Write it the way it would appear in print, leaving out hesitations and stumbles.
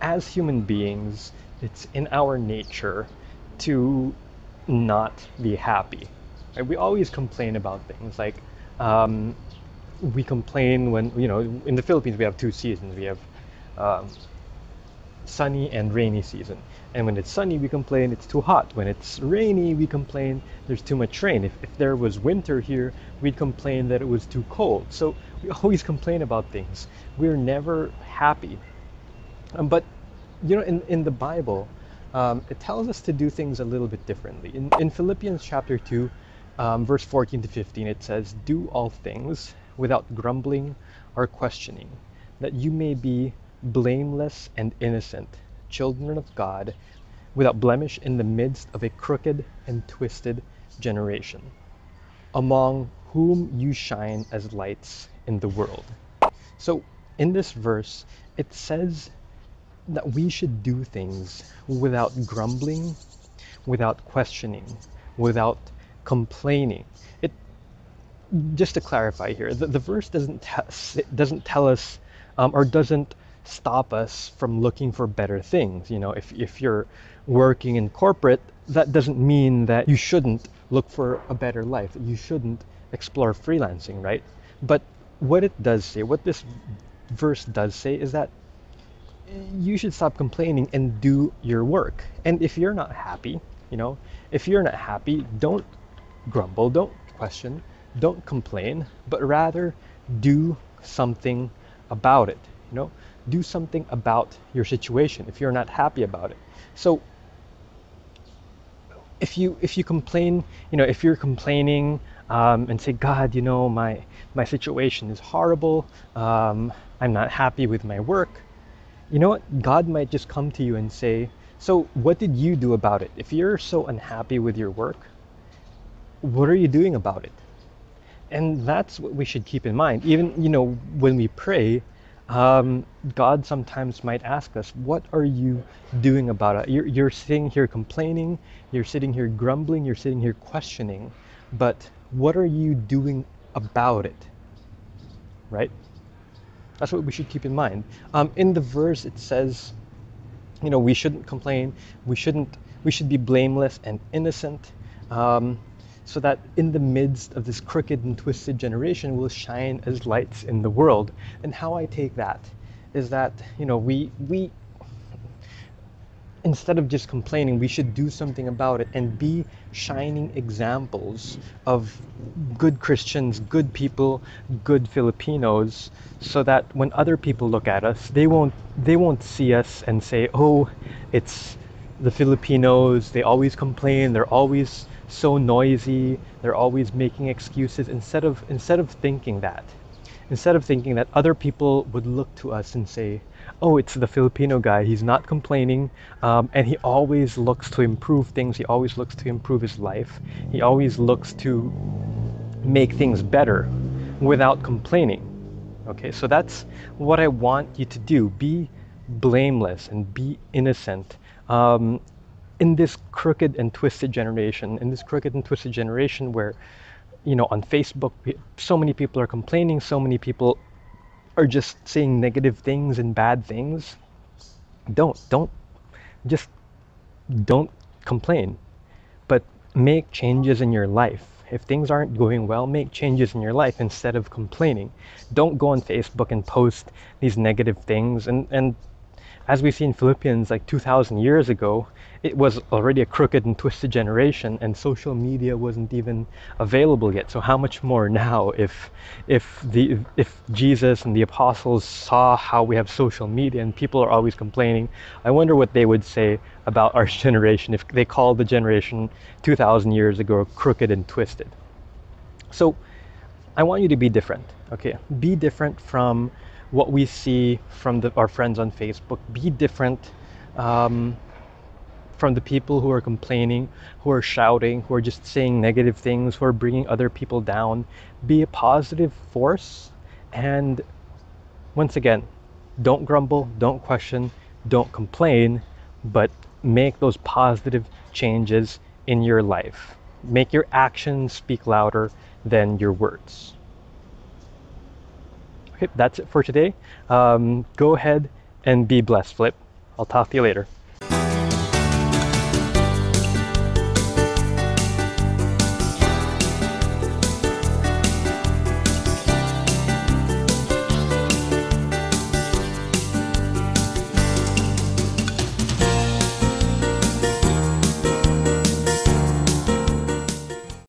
as human beings, it's in our nature to not be happy. Right? We always complain about things like um, we complain when, in the Philippines we have two seasons. We have um, sunny and rainy season. And when it's sunny, we complain it's too hot. When it's rainy, we complain there's too much rain. If there was winter here, we'd complain that it was too cold. So we always complain about things. We're never happy. But in the Bible, it tells us to do things a little bit differently. In Philippians chapter 2, verse 14 to 15, it says, "Do all things without grumbling or questioning, that you may be blameless and innocent, children of God, without blemish in the midst of a crooked and twisted generation, among whom you shine as lights in the world." So in this verse, it says that we should do things without grumbling, without questioning, without complaining. It Just to clarify here, the verse doesn't tell us or doesn't stop us from looking for better things. If you're working in corporate, that doesn't mean that you shouldn't look for a better life, that you shouldn't explore freelancing, right? But what it does say, what this verse does say, is that you should stop complaining and do your work. And if you're not happy, if you're not happy, don't grumble, don't question, don't complain, but rather do something about it. Do something about your situation if you're not happy about it. So if you complain, if you're complaining and say, God, my situation is horrible, I'm not happy with my work, you know what? God might just come to you and say, so what did you do about it? If you're so unhappy with your work, what are you doing about it? And that's what we should keep in mind. Even, when we pray, God sometimes might ask us, what are you doing about it? You're sitting here complaining, you're sitting here grumbling, you're sitting here questioning, but what are you doing about it? Right? That's what we should keep in mind. In the verse, it says, we shouldn't complain. We should be blameless and innocent, so that in the midst of this crooked and twisted generation, we'll shine as lights in the world. And how I take that is that, we instead of just complaining, we should do something about it and be shining examples of good Christians, good people, good Filipinos, so that when other people look at us, they won't see us and say, "Oh, it's the Filipinos, they always complain, they're always so noisy, they're always making excuses." Instead of thinking that, other people would look to us and say, "Oh, it's the Filipino guy. He's not complaining, and he always looks to improve things. He always looks to improve his life. He always looks to make things better without complaining." Okay, so that's what I want you to do. Be blameless and be innocent. In this crooked and twisted generation, where, on Facebook, so many people are complaining, so many people are just saying negative things and bad things. Don't just don't complain, but make changes in your life. If things aren't going well, make changes in your life instead of complaining. Don't go on Facebook and post these negative things. And as we see in Philippians, like 2,000 years ago, it was already a crooked and twisted generation, and social media wasn't even available yet. So how much more now, if Jesus and the apostles saw how we have social media and people are always complaining? I wonder what they would say about our generation if they called the generation 2,000 years ago crooked and twisted. So I want you to be different, okay? Be different from what we see from our friends on Facebook. Be different from the people who are complaining, who are shouting, who are just saying negative things, who are bringing other people down. Be a positive force, and once again, don't grumble, don't question, don't complain, but make those positive changes in your life. Make your actions speak louder than your words. Okay, that's it for today. Go ahead And be blessed, Flip. I'll talk to you later.